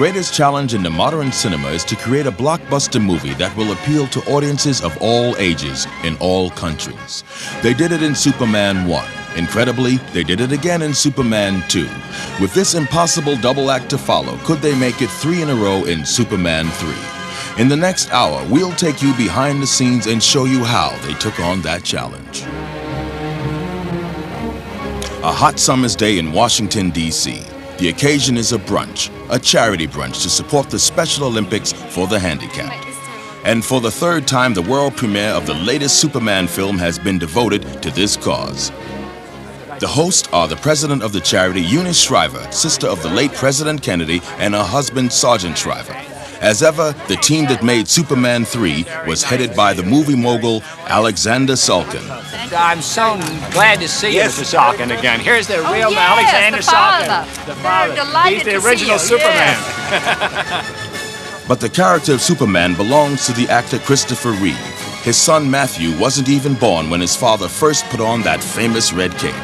greatest challenge in the modern cinema is to create a blockbuster movie that will appeal to audiences of all ages in all countries. They did it in Superman 1. Incredibly, they did it again in Superman 2. With this impossible double act to follow, could they make it 3 in a row in Superman 3? In the next hour, we'll take you behind the scenes and show you how they took on that challenge. A hot summer's day in Washington, D.C. The occasion is a brunch, a charity brunch to support the Special Olympics for the handicapped. And for the third time, the world premiere of the latest Superman film has been devoted to this cause. The hosts are the president of the charity, Eunice Shriver, sister of the late President Kennedy, and her husband, Sergeant Shriver. As ever, the team that made Superman 3 was headed by the movie mogul, Alexander Salkin. I'm so glad to see you, Mr. Salkin, again. Here's the real Alexander Salkin. The father. He's the original Superman. But the character of Superman belongs to the actor Christopher Reeve. His son Matthew wasn't even born when his father first put on that famous red cape.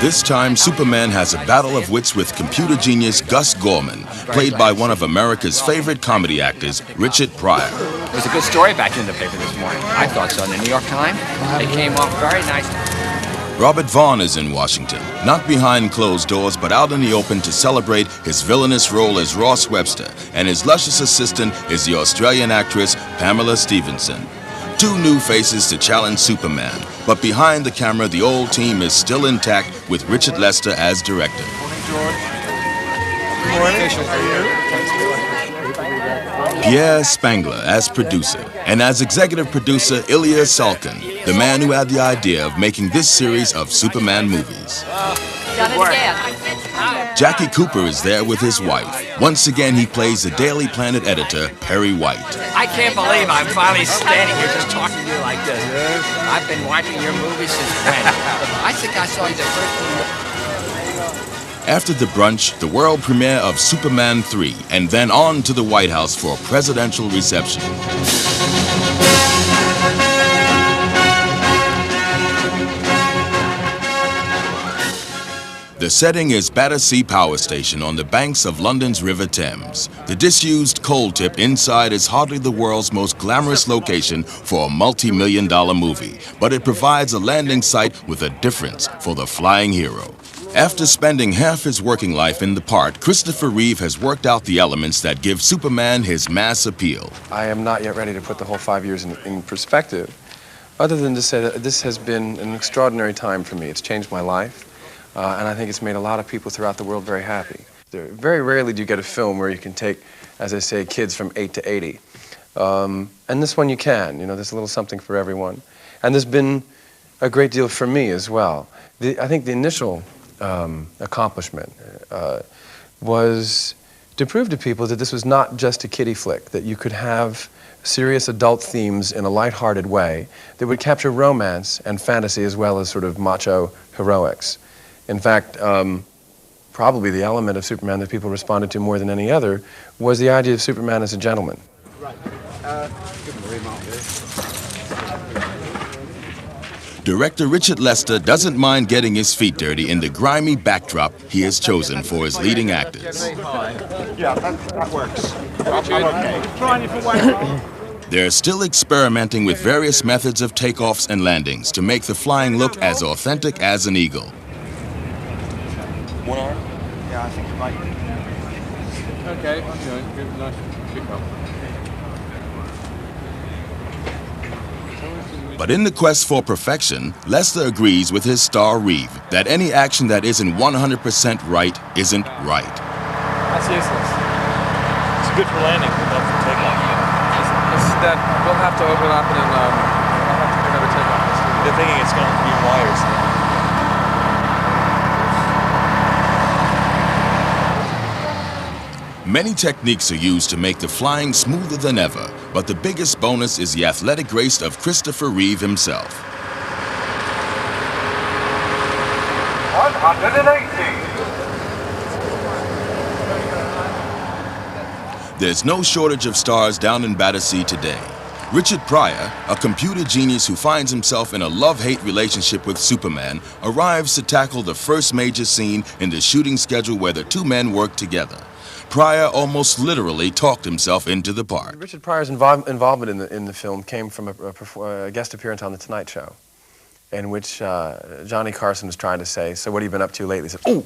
This time, Superman has a battle of wits with computer genius Gus Gorman, played by one of America's favorite comedy actors, Richard Pryor. It was a good story back in the paper this morning. I thought so. In the New York Times, it came off very nicely. Robert Vaughn is in Washington, not behind closed doors, but out in the open to celebrate his villainous role as Ross Webster, and his luscious assistant is the Australian actress Pamela Stephenson. 2 new faces to challenge Superman, but behind the camera, the old team is still intact with Richard Lester as director. Pierre Spangler as producer, and as executive producer, Ilya Salkin, the man who had the idea of making this series of Superman movies. Done it again. Jackie Cooper is there with his wife. Once again, he plays the Daily Planet editor, Perry White. I can't believe I'm finally standing here just talking to you like this. I've been watching your movies since when? I think I saw you the first one. After the brunch, the world premiere of Superman 3, and then on to the White House for a presidential reception. The setting is Battersea Power Station on the banks of London's River Thames. The disused coal tip inside is hardly the world's most glamorous location for a multi-million-dollar movie, but it provides a landing site with a difference for the flying hero. After spending half his working life in the part, Christopher Reeve has worked out the elements that give Superman his mass appeal. I am not yet ready to put the whole 5 years in perspective, other than to say that this has been an extraordinary time for me. It's changed my life, and I think it's made a lot of people throughout the world very happy. Very rarely do you get a film where you can take, as I say, kids from 8 to 80. And this one you can. You know, there's a little something for everyone. And there's been a great deal for me as well. I think the initial accomplishment was to prove to people that this was not just a kiddie flick, that you could have serious adult themes in a lighthearted way that would capture romance and fantasy as well as sort of macho heroics. In fact, probably the element of Superman that people responded to more than any other was the idea of Superman as a gentleman. Right. Give him the remote there. Director Richard Lester doesn't mind getting his feet dirty in the grimy backdrop he has chosen for his leading actors. Yeah, that works. Okay. They're still experimenting with various methods of takeoffs and landings to make the flying look as authentic as an eagle. One arm? Yeah, I think it might. Okay, I'm doing good. Nice pick up. But in the quest for perfection, Lester agrees with his star Reeve that any action that isn't 100% right isn't right. That's useless. It's good for landing, but not for takeoff. It's that we'll have to overlap it and I'll have to do another takeoff. They're thinking it's going to be wires. Many techniques are used to make the flying smoother than ever, but the biggest bonus is the athletic grace of Christopher Reeve himself. 180. There's no shortage of stars down in Battersea today. Richard Pryor, a computer genius who finds himself in a love-hate relationship with Superman, arrives to tackle the first major scene in the shooting schedule where the two men work together. Pryor almost literally talked himself into the part. Richard Pryor's involvement in the film came from a guest appearance on The Tonight Show, in which Johnny Carson was trying to say, "So what have you been up to lately?" He said, "Oh,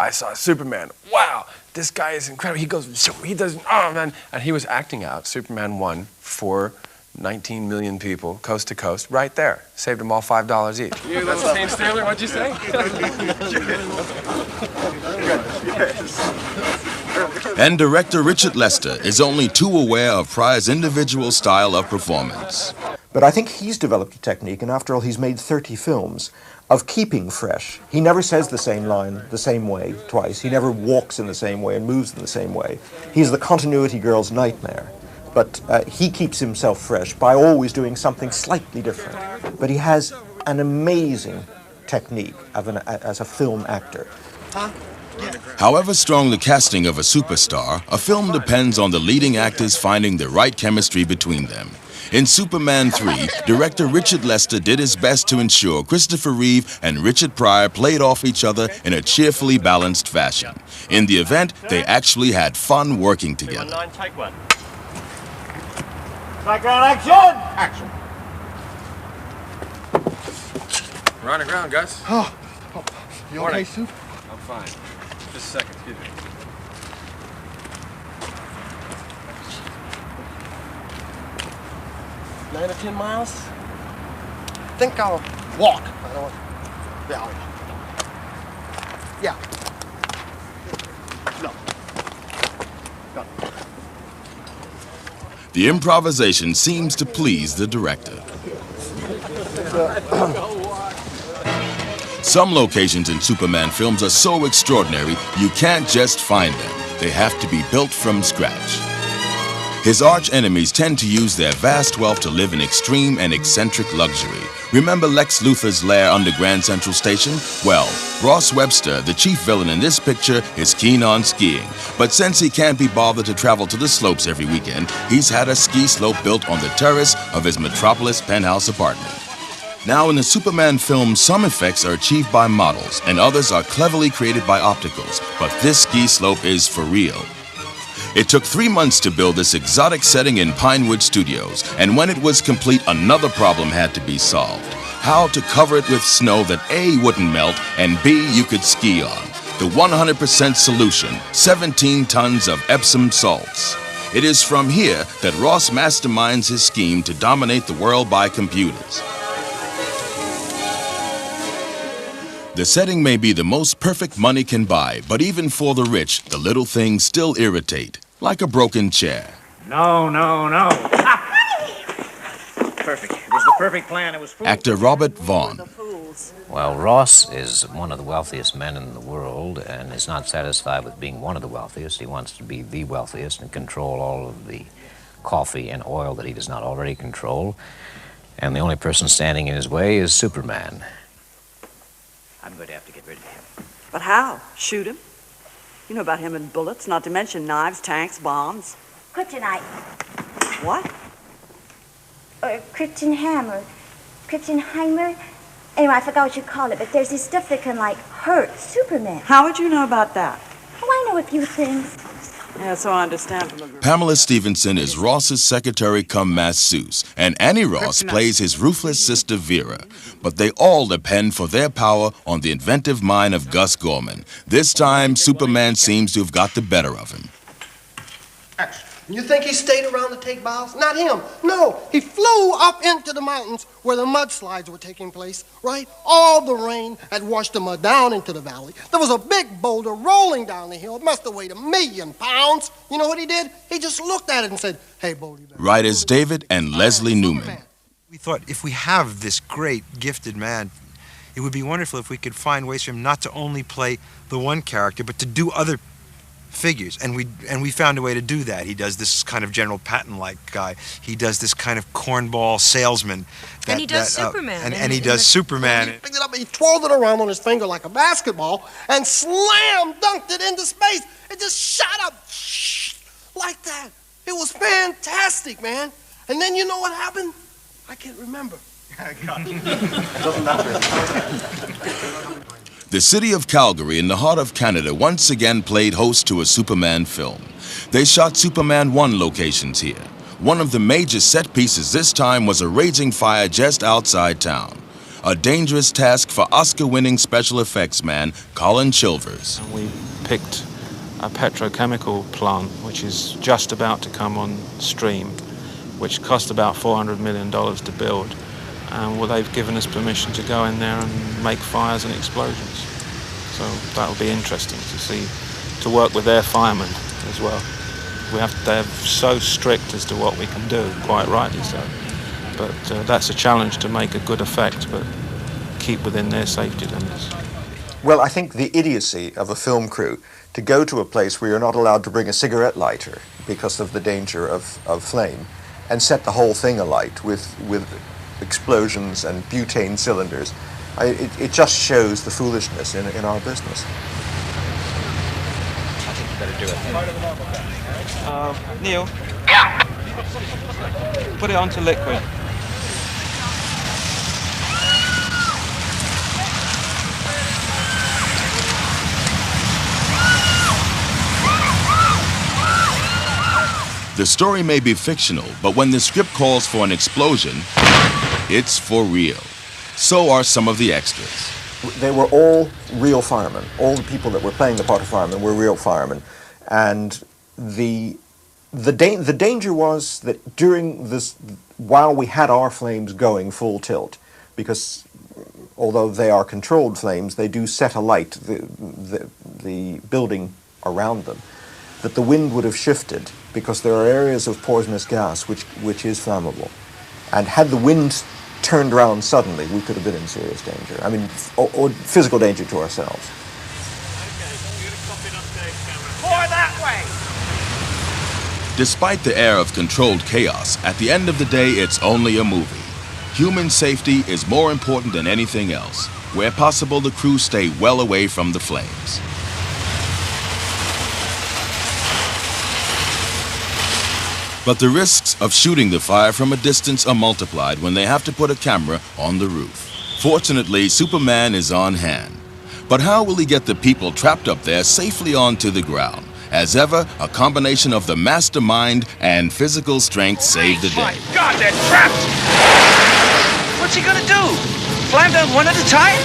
I saw Superman. Wow, this guy is incredible. He goes, he does, oh man." And he was acting out Superman 1 for 19 million people, coast to coast, right there. Saved them all $5 each. You, that's Shane Stabler, what'd you say? And director Richard Lester is only too aware of Pryor's individual style of performance. But I think he's developed a technique, and after all, he's made 30 films, of keeping fresh. He never says the same line the same way twice. He never walks in the same way and moves in the same way. He's the continuity girl's nightmare. But he keeps himself fresh by always doing something slightly different. But he has an amazing technique as a film actor. However strong the casting of a superstar, a film depends on the leading actors finding the right chemistry between them. In Superman 3, director Richard Lester did his best to ensure Christopher Reeve and Richard Pryor played off each other in a cheerfully balanced fashion. In the event, they actually had fun working together. 319, take one. Background action! Action. We're on the ground, Gus. You okay, Soup? I'm fine. Just a second, excuse me. 9 or 10 miles? I think I'll walk. I don't want... Yeah. No. The improvisation seems to please the director. Some locations in Superman films are so extraordinary, you can't just find them. They have to be built from scratch. His arch enemies tend to use their vast wealth to live in extreme and eccentric luxury. Remember Lex Luthor's lair under Grand Central Station? Well, Ross Webster, the chief villain in this picture, is keen on skiing. But since he can't be bothered to travel to the slopes every weekend, he's had a ski slope built on the terrace of his Metropolis penthouse apartment. Now, in the Superman film, some effects are achieved by models and others are cleverly created by opticals, but this ski slope is for real. It took 3 months to build this exotic setting in Pinewood Studios, and when it was complete, another problem had to be solved. How to cover it with snow that A, wouldn't melt, and B, you could ski on. The 100% solution, 17 tons of Epsom salts. It is from here that Ross masterminds his scheme to dominate the world by computers. The setting may be the most perfect money can buy, but even for the rich, the little things still irritate, like a broken chair. No. Perfect. It was the perfect plan. It was fool's. Actor Robert Vaughn. Well, Ross is one of the wealthiest men in the world and is not satisfied with being one of the wealthiest. He wants to be the wealthiest and control all of the coffee and oil that he does not already control. And the only person standing in his way is Superman. I'm going to have to get rid of him. But how? Shoot him? You know about him and bullets, not to mention knives, tanks, bombs. Kryptonite. What? Or krypton hammer. Kryptonheimer. Anyway, I forgot what you call it, but there's this stuff that can, like, hurt Superman. How would you know about that? Oh, I know a few things. Yeah, so I understand from the group. Pamela Stevenson is Ross's secretary come masseuse, and Annie Ross plays his ruthless sister Vera. But they all depend for their power on the inventive mind of Gus Gorman. This time, Superman seems to have got the better of him. Action. You think he stayed around to take bows? Not him. No, he flew up into the mountains where the mudslides were taking place, right? All the rain had washed the mud down into the valley. There was a big boulder rolling down the hill. It must have weighed 1,000,000 pounds. You know what he did? He just looked at it and said, "Hey, Bodie." Writers David and Leslie Newman. We thought if we have this great, gifted man, it would be wonderful if we could find ways for him not to only play the one character, but to do other figures, and we found a way to do that. He does this kind of General Patton-like guy. He does this kind of cornball salesman. And he does Superman. And he does Superman. He picked it up and he twirled it around on his finger like a basketball and slam dunked it into space. It just shot up like that. It was fantastic, man. And then you know what happened? I can't remember. Doesn't matter. The city of Calgary in the heart of Canada once again played host to a Superman film. They shot Superman 1 locations here. One of the major set pieces this time was a raging fire just outside town. A dangerous task for Oscar-winning special effects man Colin Chilvers. We picked a petrochemical plant which is just about to come on stream, which cost about $400 million to build. And well, they've given us permission to go in there and make fires and explosions. So that'll be interesting to see, to work with their firemen as well. They're so strict as to what we can do, quite rightly so. But that's a challenge, to make a good effect, but keep within their safety limits. Well, I think the idiocy of a film crew to go to a place where you're not allowed to bring a cigarette lighter because of the danger of flame, and set the whole thing alight with explosions and butane cylinders, it just shows the foolishness in our business. I think you better do it. Neil? Yeah? Put it onto liquid. The story may be fictional, but when the script calls for an explosion, it's for real. So are some of the extras. They were all real firemen. All the people that were playing the part of firemen were real firemen. And the danger was that during this, while we had our flames going full tilt, because although they are controlled flames, they do set alight the building around them, that the wind would have shifted, because there are areas of poisonous gas which is flammable. And had the wind turned around suddenly, we could have been in serious danger. I mean, or physical danger to ourselves. More that way! Despite the air of controlled chaos, at the end of the day, it's only a movie. Human safety is more important than anything else. Where possible, the crew stay well away from the flames. But the risks of shooting the fire from a distance are multiplied when they have to put a camera on the roof. Fortunately, Superman is on hand. But how will he get the people trapped up there safely onto the ground? As ever, a combination of the mastermind and physical strength saved the day. My God, they're trapped! What's he gonna do? Slam down one at a time?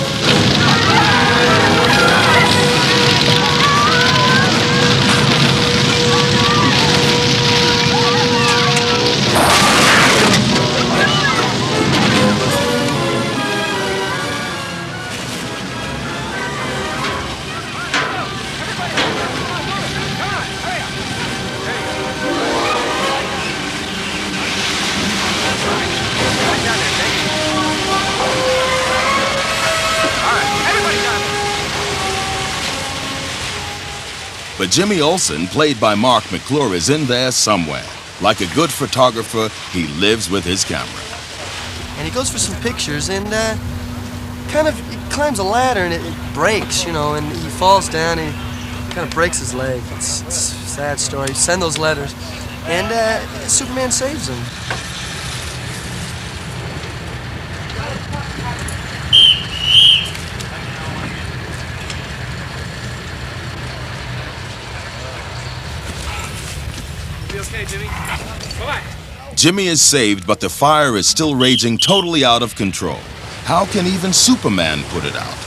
But Jimmy Olsen, played by Mark McClure, is in there somewhere. Like a good photographer, he lives with his camera. And he goes for some pictures and he climbs a ladder and it breaks, you know, and he falls down and he kind of breaks his leg. It's a sad story. Send those letters. And Superman saves him. Okay, Jimmy. Bye-bye. Jimmy is saved, but the fire is still raging totally out of control. How can even Superman put it out?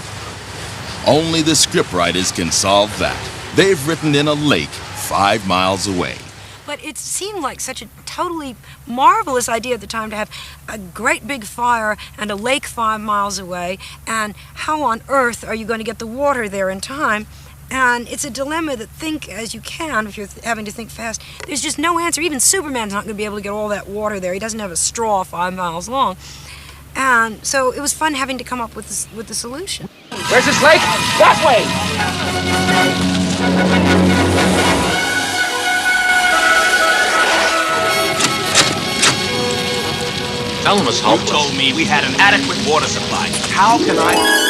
Only the scriptwriters can solve that. They've written in a lake 5 miles away. But it seemed like such a totally marvelous idea at the time to have a great big fire and a lake 5 miles away, and how on earth are you going to get the water there in time? And it's a dilemma that think as you can if you're having to think fast. There's just no answer. Even Superman's not going to be able to get all that water there. He doesn't have a straw 5 miles long. And so it was fun having to come up with the solution. Where's this lake? That way! Elmer's home told me we had an adequate water supply. How can I...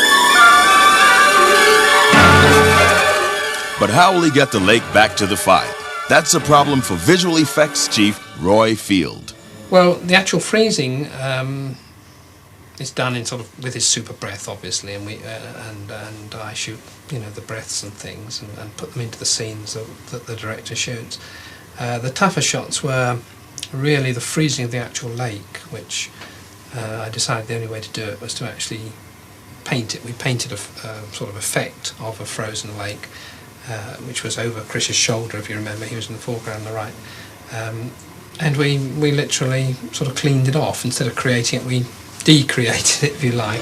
But how will he get the lake back to the fire? That's a problem for visual effects chief Roy Field. Well, the actual freezing is done in sort of with his super breath, obviously, and and I shoot, you know, the breaths and things and put them into the scenes that the director shoots. The tougher shots were really the freezing of the actual lake, which I decided the only way to do it was to actually paint it. We painted a sort of effect of a frozen lake, which was over Chris's shoulder, if you remember. He was in the foreground on the right. And we literally sort of cleaned it off. Instead of creating it, we decreated it, if you like.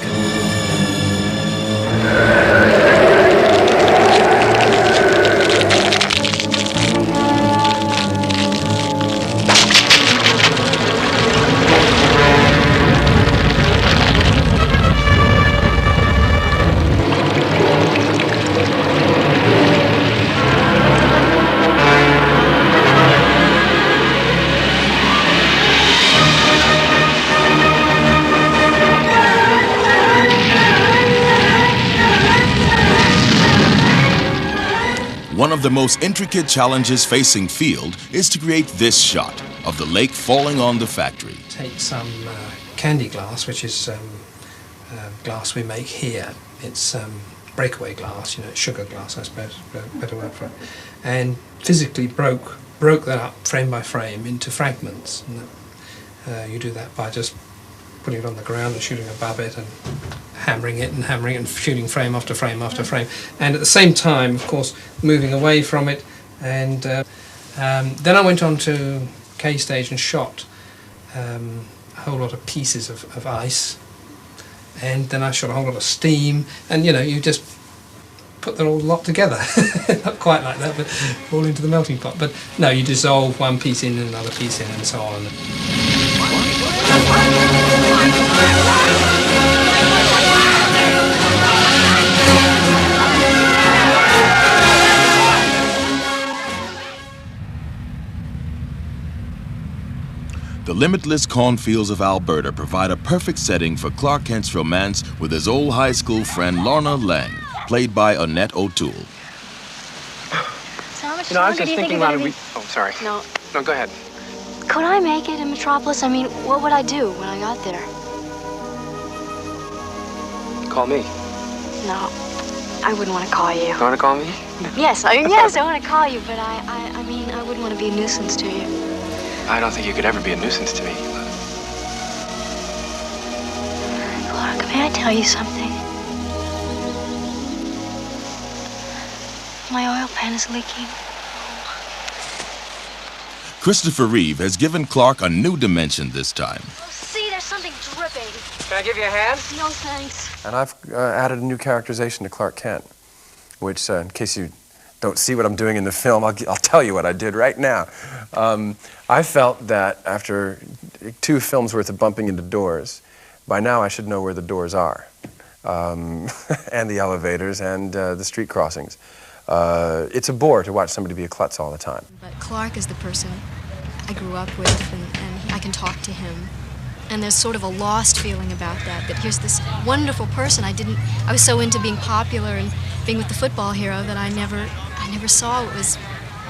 One of the most intricate challenges facing Field is to create this shot of the lake falling on the factory. Take some candy glass, which is glass we make here. It's breakaway glass, you know, it's sugar glass, I suppose, better word for it. And physically broke that up frame by frame into fragments. And you do that by just putting it on the ground and shooting above it and hammering it and shooting frame after frame after frame, and at the same time, of course, moving away from it. And then I went on to K-Stage and shot a whole lot of pieces of ice, and then I shot a whole lot of steam, and you know, you just put the whole lot together. Not quite like that, but all into the melting pot. But no, you dissolve one piece in and another piece in and so on. The limitless cornfields of Alberta provide a perfect setting for Clark Kent's romance with his old high school friend Lorna Lang, played by Annette O'Toole. So how much You know, I was longer just do you think thinking you're about gonna it. be... Oh, sorry. No. No, go ahead. Could I make it in Metropolis? I mean, what would I do when I got there? Call me. No, I wouldn't want to call you. You want to call me? Yes, I want to call you, but I mean, I wouldn't want to be a nuisance to you. I don't think you could ever be a nuisance to me. Clark, may I tell you something? My oil pan is leaking. Christopher Reeve has given Clark a new dimension this time. Oh, see, there's something dripping. Can I give you a hand? No, thanks. And I've added a new characterization to Clark Kent, which, in case you don't see what I'm doing in the film, I'll tell you what I did right now. I felt that after 2 films worth of bumping into doors, by now I should know where the doors are, and the elevators and the street crossings. It's a bore to watch somebody be a klutz all the time. But Clark is the person I grew up with, and I can talk to him. And there's sort of a lost feeling about that here's this wonderful person. I was so into being popular and being with the football hero that I never saw what was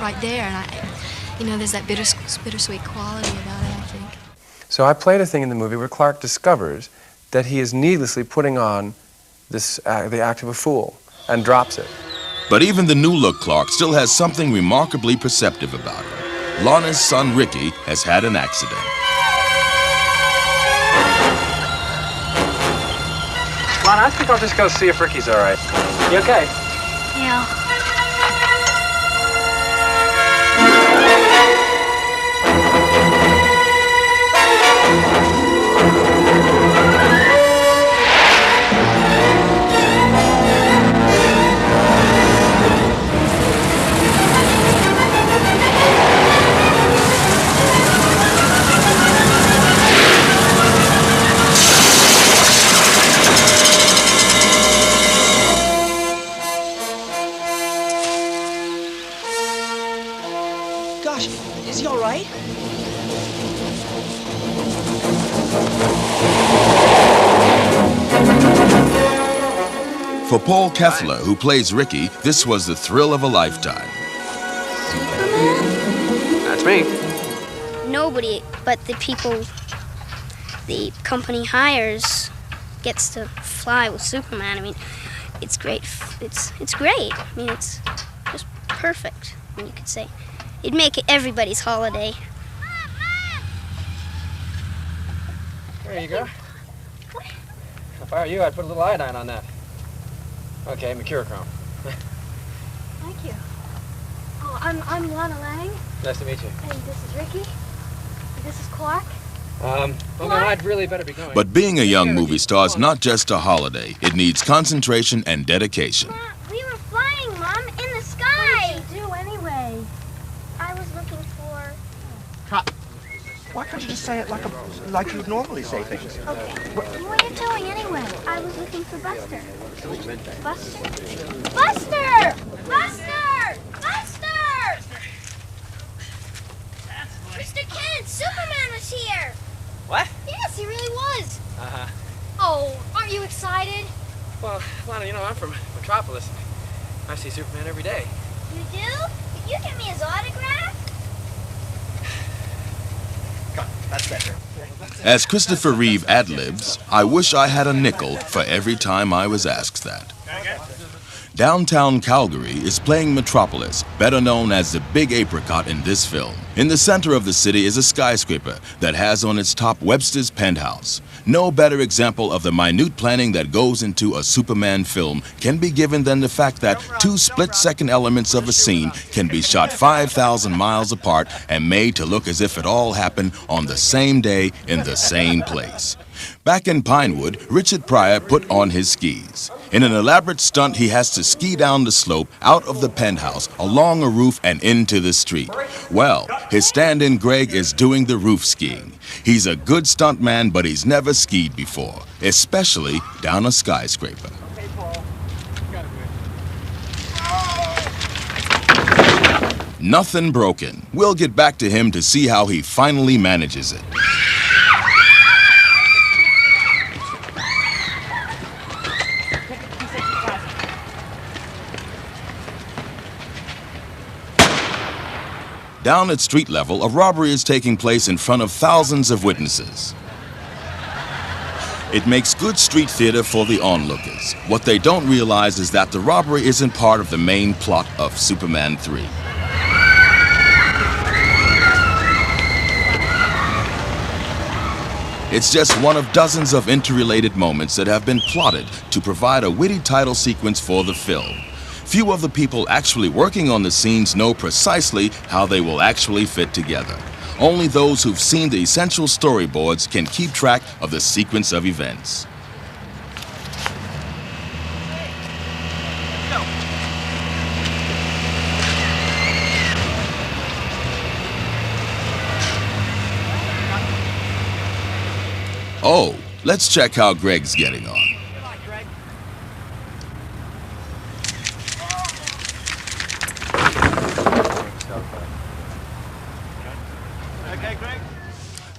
right there. And you know, there's that bittersweet quality about it, I think. So I played a thing in the movie where Clark discovers that he is needlessly putting on the act of a fool and drops it. But even the new-look Clark still has something remarkably perceptive about him. Lorna's son Ricky has had an accident. Lana, I think I'll just go see if Ricky's all right. You okay? Yeah. Gosh, is he all right? For Paul Keffler, who plays Ricky, this was the thrill of a lifetime. That's me. nobody but the people the company hires gets to fly with Superman. I mean, it's great. It's great. I mean, it's just perfect, you could say. It'd make it everybody's holiday. There you go. If I were you, I'd put a little iodine on that. Okay, mercurochrome. Thank you. Oh, I'm Lana Lang. Nice to meet you. And this is Ricky. And this is Clark. Well, then I'd really better be going. But being a young movie star is not just a holiday. It needs concentration and dedication. We were flying, Mom, in the sky. What did you do anyway? I was looking for... Cut. Why can't you just say it like you normally say things? Okay. What are you doing anyway? I was looking for Buster. Buster? Buster! Buster! Buster! Mr. Kent, Superman was here. What? Yes, he really was. Uh-huh. Oh, aren't you excited? Well, Lana, you know, I'm from Metropolis. I see Superman every day. You do? Can you give me his autograph? That's better. As Christopher Reeve ad-libs, I wish I had a nickel for every time I was asked that. Downtown Calgary is playing Metropolis, better known as the Big Apricot in this film. In the center of the city is a skyscraper that has on its top Webster's Penthouse. No better example of the minute planning that goes into a Superman film can be given than the fact that two split-second elements of a scene can be shot 5,000 miles apart and made to look as if it all happened on the same day in the same place. Back in Pinewood, Richard Pryor put on his skis. In an elaborate stunt, he has to ski down the slope, out of the penthouse, along a roof, and into the street. Well, his stand-in Greg is doing the roof skiing. He's a good stuntman, but he's never skied before, especially down a skyscraper. Nothing broken. We'll get back to him to see how he finally manages it. Down at street level, a robbery is taking place in front of thousands of witnesses. It makes good street theater for the onlookers. What they don't realize is that the robbery isn't part of the main plot of Superman 3. It's just one of dozens of interrelated moments that have been plotted to provide a witty title sequence for the film. Few of the people actually working on the scenes know precisely how they will actually fit together. Only those who've seen the essential storyboards can keep track of the sequence of events. Oh, let's check how Greg's getting on.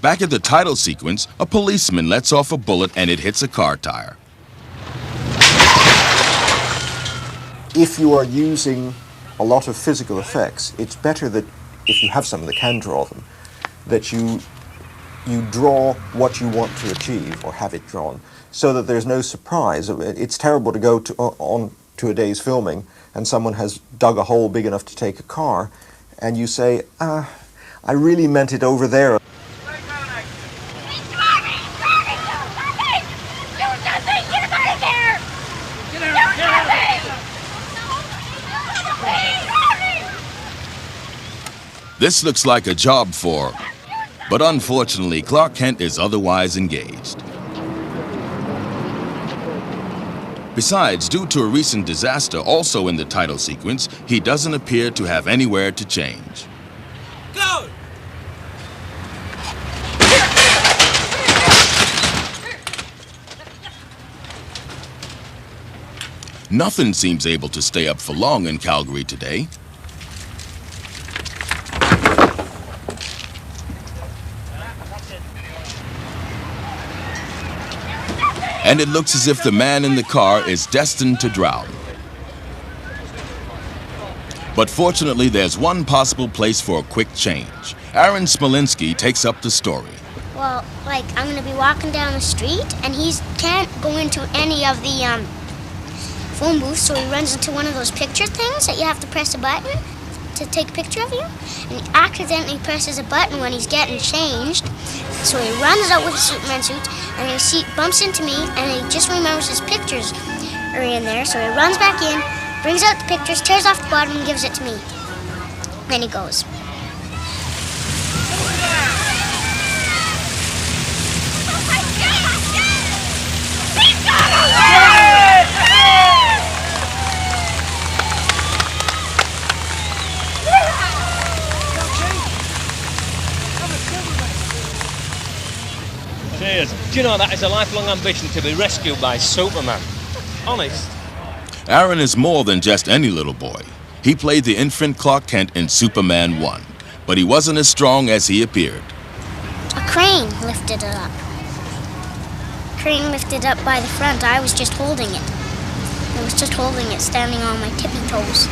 Back at the title sequence, a policeman lets off a bullet and it hits a car tire. If you are using a lot of physical effects, it's better that, if you have someone that can draw them, that you draw what you want to achieve, or have it drawn, so that there's no surprise. It's terrible to go on to a day's filming and someone has dug a hole big enough to take a car, and you say, I really meant it over there. This looks like a job for, but unfortunately Clark Kent is otherwise engaged. Besides, due to a recent disaster also in the title sequence, he doesn't appear to have anywhere to change. Go! Nothing seems able to stay up for long in Calgary today. And it looks as if the man in the car is destined to drown. But fortunately, there's one possible place for a quick change. Aaron Smolinski takes up the story. Well, like, I'm gonna be walking down the street, and he can't go into any of the phone booths, so he runs into one of those picture things that you have to press a button to take a picture of you. And he accidentally presses a button when he's getting changed, so he runs out with a Superman suit, and he bumps into me, and he just remembers his pictures are in there, so he runs back in, brings out the pictures, tears off the bottom, and gives it to me. Then he goes. Cheers. Do you know that is a lifelong ambition to be rescued by Superman? Honest. Aaron is more than just any little boy. He played the infant Clark Kent in Superman 1, but he wasn't as strong as he appeared. A crane lifted it up. Crane lifted up by the front. I was just holding it. I was just holding it, standing on my tippy toes.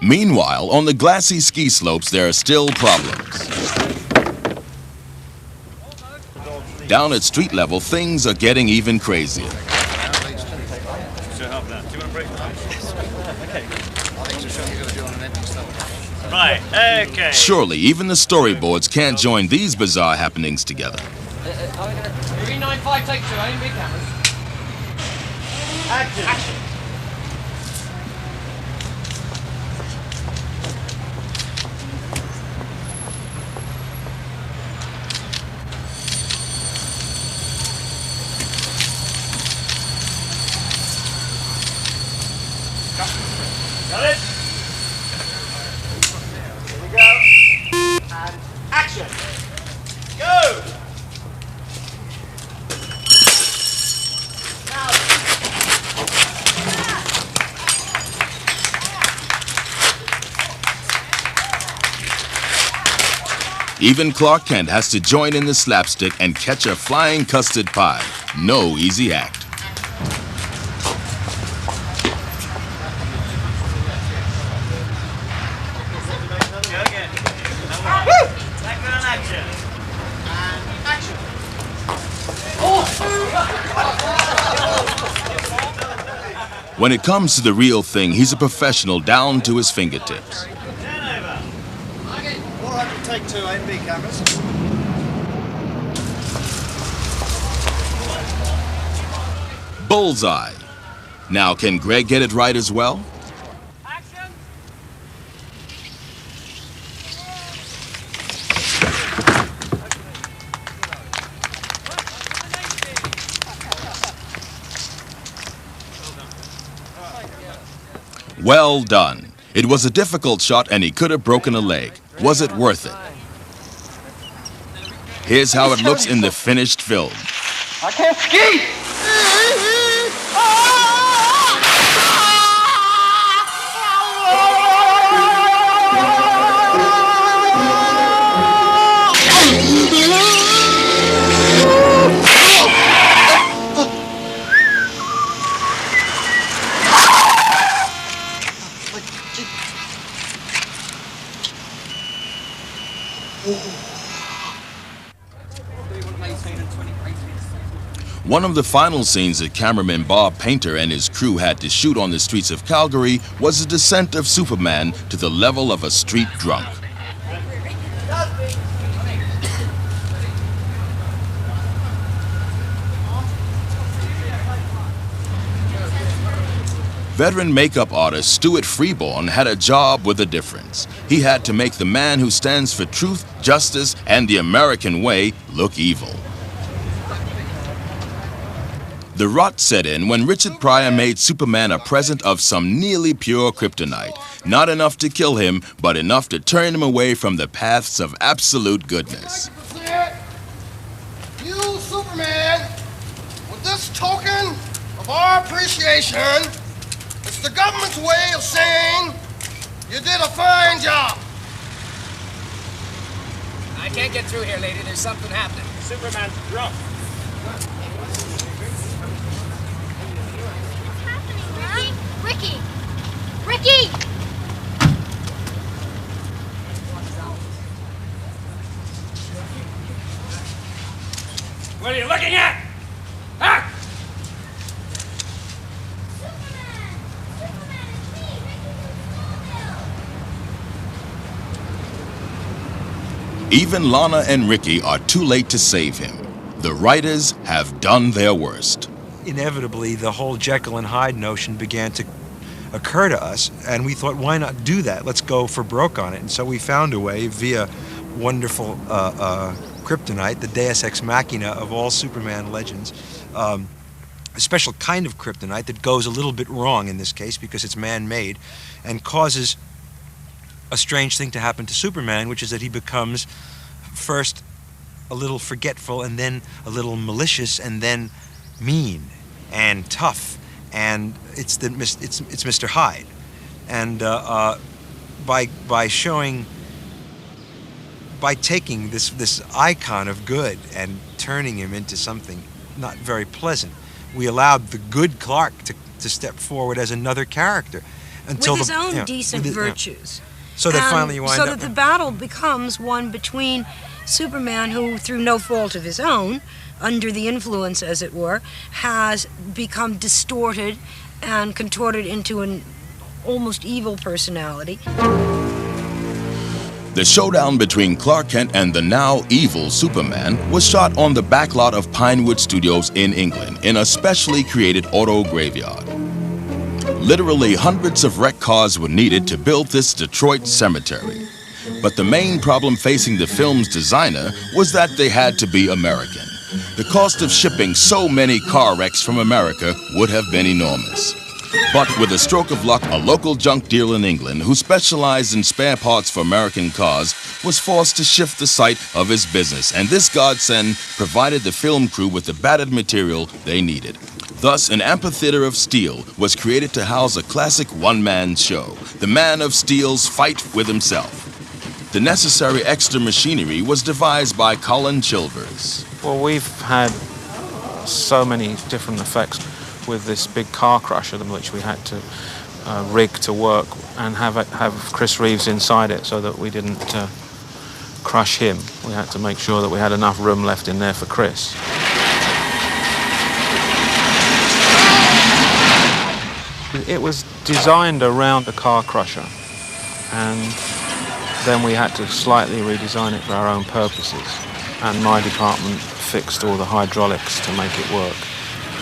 Meanwhile, on the glassy ski slopes, there are still problems. Down at street level, things are getting even crazier. Right, okay. Surely, even the storyboards can't join these bizarre happenings together. 395, take 2, aim big cameras. Action. Got it? Here we go. And action. Go! Even Clark Kent has to join in the slapstick and catch a flying custard pie. No easy act. When it comes to the real thing, he's a professional down to his fingertips. 400, take 2, aim big cameras. Bullseye. Now, can Greg get it right as well? Well done. It was a difficult shot and he could have broken a leg. Was it worth it? Here's how it looks in the finished film. I can't ski! One of the final scenes that cameraman Bob Painter and his crew had to shoot on the streets of Calgary was the descent of Superman to the level of a street drunk. Veteran makeup artist Stuart Freeborn had a job with a difference. He had to make the man who stands for truth, justice, and the American way look evil. The rot set in when Richard Pryor made Superman a present of some nearly pure kryptonite. Not enough to kill him, but enough to turn him away from the paths of absolute goodness. You, Superman, with this token of our appreciation, it's the government's way of saying you did a fine job. I can't get through here, lady. There's something happening. Superman's drunk. Ricky! Ricky! What are you looking at? Ah! Even Lana and Ricky are too late to save him. The writers have done their worst. Inevitably, the whole Jekyll and Hyde notion began to occur to us, and we thought, why not do that? Let's go for broke on it. And so we found a way via wonderful kryptonite, the deus ex machina of all Superman legends, a special kind of kryptonite that goes a little bit wrong in this case because it's man-made and causes a strange thing to happen to Superman, which is that he becomes first a little forgetful and then a little malicious and then mean and tough, and it's Mr. Hyde. And by taking this icon of good and turning him into something not very pleasant, we allowed the good Clark to step forward as another character until with his own decent virtues. So that finally you wind up... So that the battle becomes one between Superman, who, through no fault of his own, under the influence, as it were, has become distorted and contorted into an almost evil personality. The showdown between Clark Kent and the now evil Superman was shot on the backlot of Pinewood Studios in England in a specially created auto graveyard. Literally hundreds of wrecked cars were needed to build this Detroit cemetery. But the main problem facing the film's designer was that they had to be American. The cost of shipping so many car wrecks from America would have been enormous. But with a stroke of luck, a local junk dealer in England who specialized in spare parts for American cars was forced to shift the site of his business, and this godsend provided the film crew with the battered material they needed. Thus, an amphitheater of steel was created to house a classic one-man show, the Man of Steel's fight with himself. The necessary extra machinery was devised by Colin Chilvers. Well, we've had so many different effects with this big car crusher, which we had to rig to work and have Chris Reeves inside it so that we didn't crush him. We had to make sure that we had enough room left in there for Chris. It was designed around the car crusher, and then we had to slightly redesign it for our own purposes. And my department fixed all the hydraulics to make it work,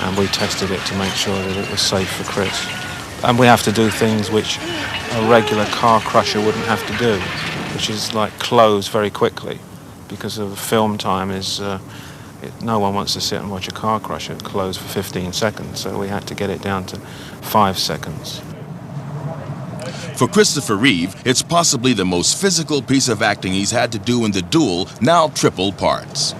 and we tested it to make sure that it was safe for Chris. And we have to do things which a regular car crusher wouldn't have to do, which is like close very quickly, because of film time is no one wants to sit and watch a car crusher close for 15 seconds, so we had to get it down to 5 seconds. For Christopher Reeve, it's possibly the most physical piece of acting he's had to do in the dual, now triple parts.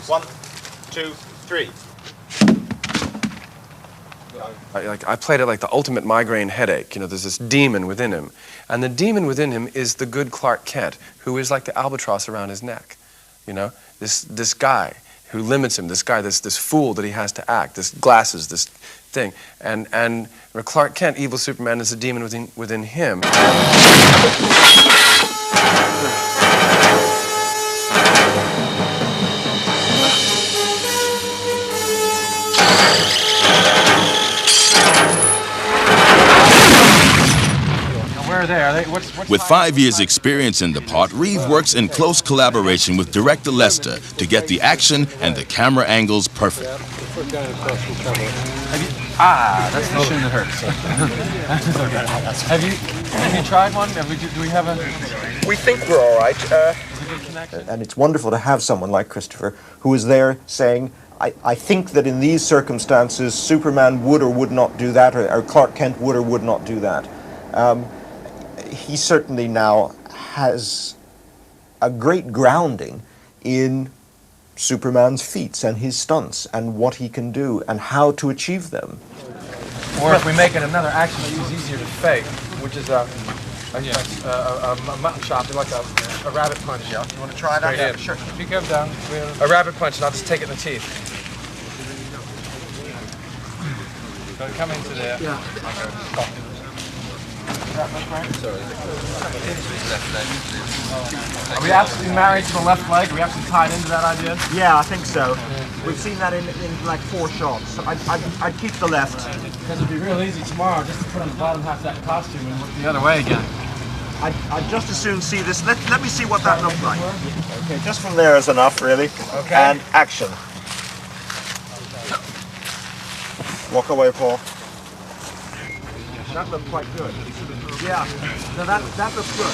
One, two, three. I played it like the ultimate migraine headache. You know, there's this demon within him. And the demon within him is the good Clark Kent, who is like the albatross around his neck. You know, this guy who limits him, this guy, this fool that he has to act, this glasses, this thing. And Clark Kent, evil Superman, is the demon within him. With 5 years' experience in the part, Reeve works in close collaboration with director Lester to get the action and the camera angles perfect. That's the machine that hurts. Have you tried one? Do we have a... We think we're all right. And it's wonderful to have someone like Christopher who is there saying, I think that in these circumstances, Superman would or would not do that, or Clark Kent would or would not do that. He certainly now has a great grounding in Superman's feats and his stunts and what he can do and how to achieve them. Or if we make it another action that is easier to fake, which is a mutton chop, like a a rabbit punch. Yeah, you want to try that? Yeah, sure. If you come down, a rabbit punch, and I'll just take it in the teeth. So come into there. Yeah. Are we absolutely married to the left leg? Are we absolutely tied into that idea? Yeah, I think so. We've seen that in like 4 shots. I'd keep the left. Because it'd be real easy tomorrow just to put on the bottom half of that costume and look the other way again. I'd just as soon see this. Let me see what that looks like. Okay, just from there is enough, really. Okay. And action. Walk away, Paul. That looked quite good. Yeah, no, that looks good.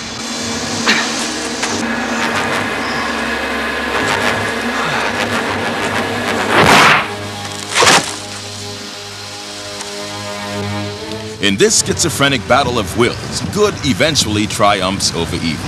In this schizophrenic battle of wills, good eventually triumphs over evil.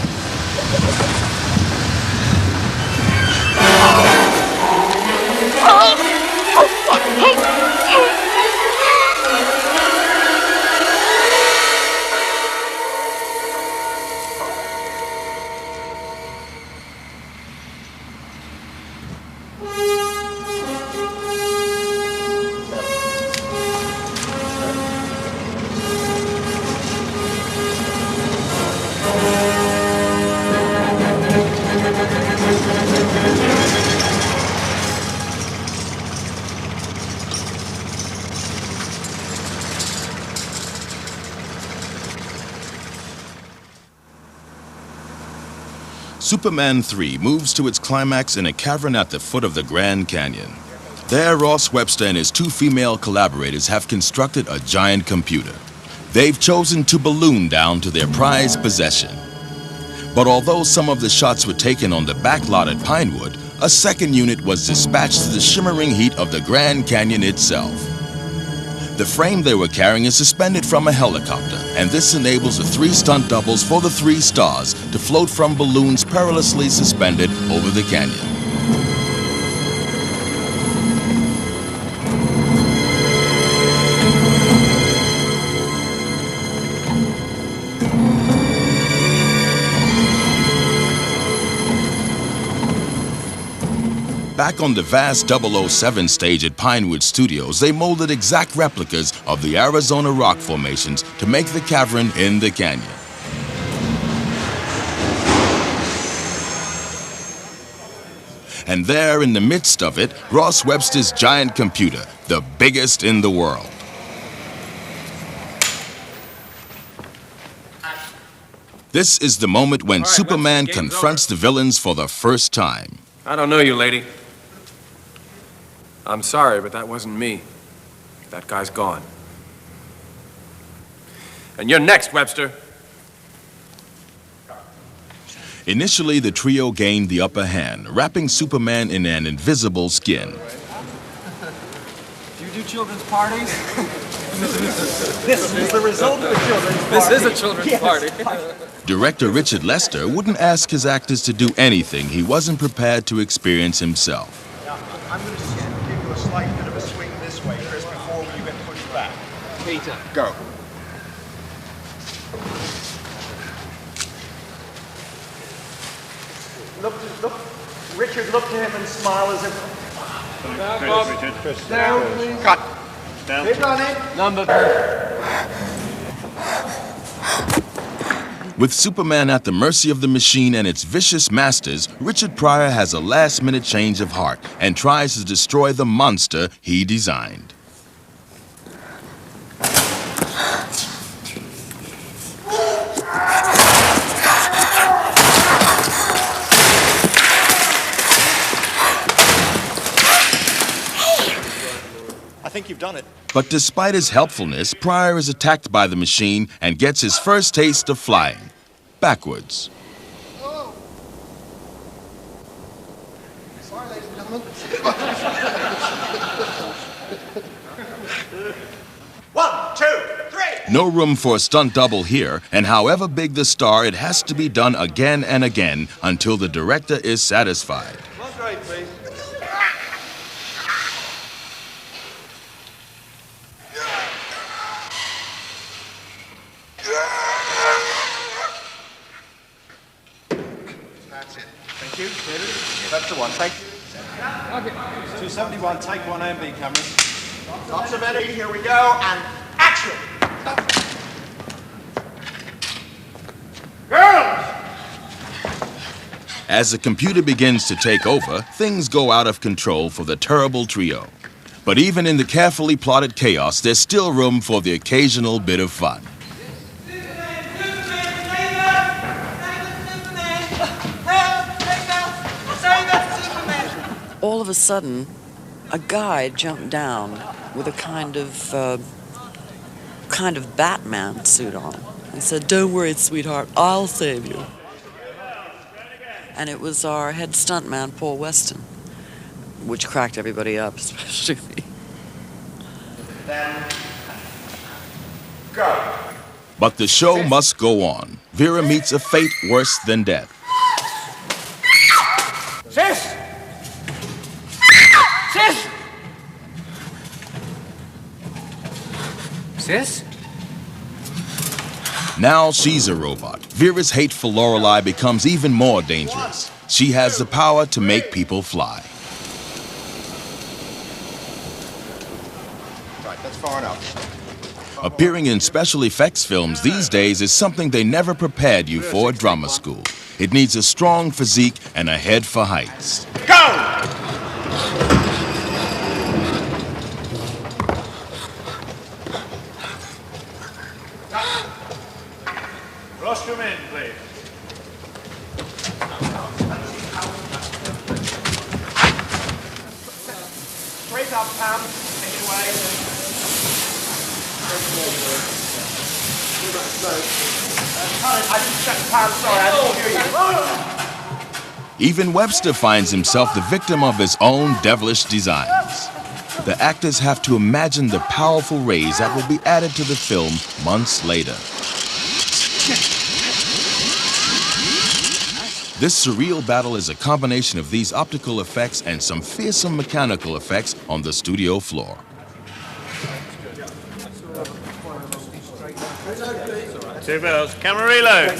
Superman 3 moves to its climax in a cavern at the foot of the Grand Canyon. There, Ross Webster and his 2 female collaborators have constructed a giant computer. They've chosen to balloon down to their prized possession. But although some of the shots were taken on the back lot at Pinewood, a second unit was dispatched to the shimmering heat of the Grand Canyon itself. The frame they were carrying is suspended from a helicopter, and this enables the 3 stunt doubles for the 3 stars to float from balloons perilously suspended over the canyon. Back on the vast 007 stage at Pinewood Studios, they molded exact replicas of the Arizona rock formations to make the cavern in the canyon. And there, in the midst of it, Ross Webster's giant computer, the biggest in the world. This is the moment when Superman confronts the villains for the first time. I don't know you, lady. I'm sorry, but that wasn't me. That guy's gone. And you're next, Webster. Initially, the trio gained the upper hand, wrapping Superman in an invisible skin. Do you do children's parties? This is the result of a children's party. This is a children's party. Director Richard Lester wouldn't ask his actors to do anything he wasn't prepared to experience himself. Now, I'm going to give you a slight bit of a swing this way, Chris, before you get pushed back. Peter. Go. Look, Richard, look to him and smile as if... Down, please. Cut. Down. Keep running. Number. With Superman at the mercy of the machine and its vicious masters, Richard Pryor has a last-minute change of heart and tries to destroy the monster he designed. I think you've done it. But despite his helpfulness, Pryor is attacked by the machine and gets his first taste of flying. Backwards. Sorry, ladies and gentlemen. 1, 2, 3. No room for a stunt double here, and however big the star, it has to be done again and again until the director is satisfied. One straight, please. That's it. Thank you, David. That's the one. Thank you. Okay. 271, take 1 and B cameras. Stops a minute. Here we go, and action! Girls! As the computer begins to take over, things go out of control for the terrible trio. But even in the carefully plotted chaos, there's still room for the occasional bit of fun. All of a sudden, a guy jumped down with a kind of Batman suit on. He said, "Don't worry, sweetheart, I'll save you." And it was our head stuntman, Paul Weston, which cracked everybody up, especially me. Then, go. But the show must go on. Vera meets a fate worse than death. Sis! Sis! Sis? Now she's a robot. Vera's hate for Lorelei becomes even more dangerous. She has the power to make people fly. Right, that's far enough. Appearing in special effects films these days is something they never prepared you for at drama school. It needs a strong physique and a head for heights. Go! Rostrum in, please. Straight up, Pam. Take it away. I didn't check Pam, sorry, I didn't hear you. Even Webster finds himself the victim of his own devilish designs. The actors have to imagine the powerful rays that will be added to the film months later. This surreal battle is a combination of these optical effects and some fearsome mechanical effects on the studio floor. Two bells. Camera reload.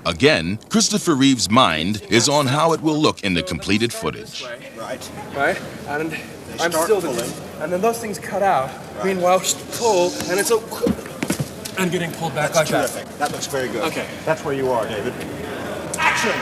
Again, Christopher Reeve's mind is on how it will look in the completed footage. Right? And I'm still pulling. And then those things cut out. Right. Meanwhile, pull, and it's a... I'm getting pulled back like that. Terrific. That looks very good. Okay. That's where you are, David. Action!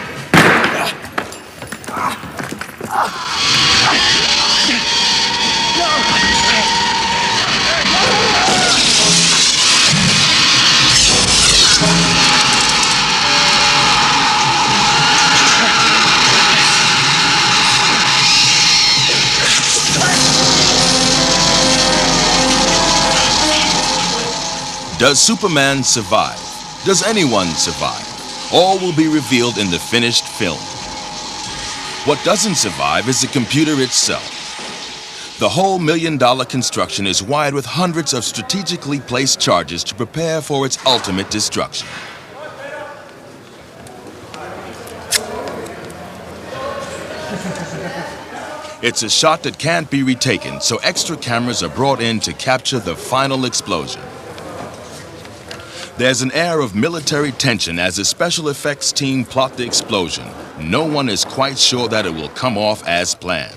Does Superman survive? Does anyone survive? All will be revealed in the finished film. What doesn't survive is the computer itself. The whole million-dollar construction is wired with hundreds of strategically placed charges to prepare for its ultimate destruction. It's a shot that can't be retaken, so extra cameras are brought in to capture the final explosion. There's an air of military tension as the special effects team plot the explosion. No one is quite sure that it will come off as planned.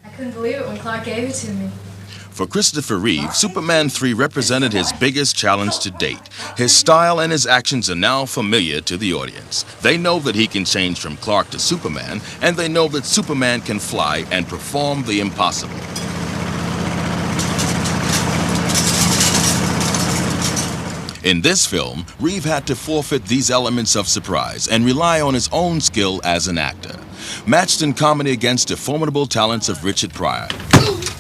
I couldn't believe it when Clark gave it to me. For Christopher Reeve, Superman 3 represented his biggest challenge to date. His style and his actions are now familiar to the audience. They know that he can change from Clark to Superman, and they know that Superman can fly and perform the impossible. In this film, Reeve had to forfeit these elements of surprise and rely on his own skill as an actor, matched in comedy against the formidable talents of Richard Pryor,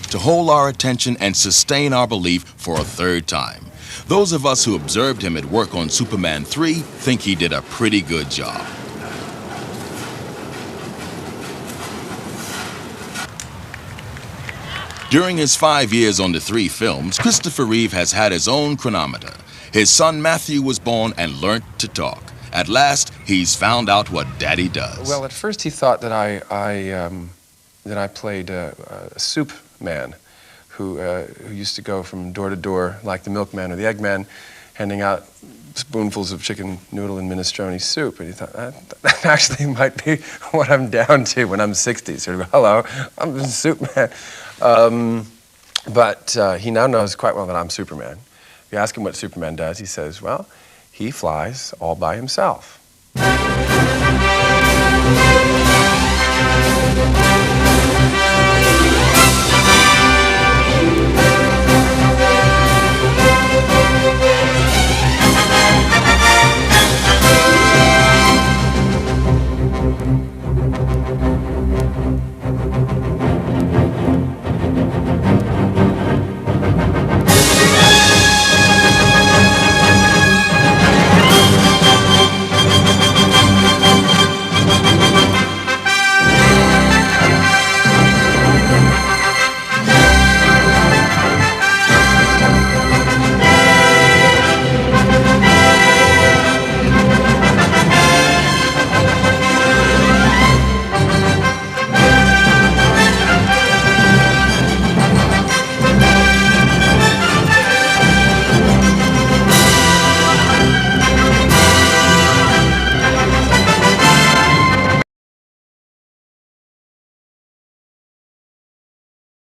to hold our attention and sustain our belief for a third time. Those of us who observed him at work on Superman 3 think he did a pretty good job. During his 5 years on the 3 films, Christopher Reeve has had his own chronometer. His son Matthew was born and learnt to talk. At last, he's found out what Daddy does. Well, at first he thought that I played a soup man who used to go from door to door like the milkman or the eggman, handing out spoonfuls of chicken noodle and minestrone soup. And he thought, that actually might be what I'm down to when I'm 60. Sort of, hello, I'm the soup man. But he now knows quite well that I'm Superman. If you ask him what Superman does, he says, well, he flies all by himself.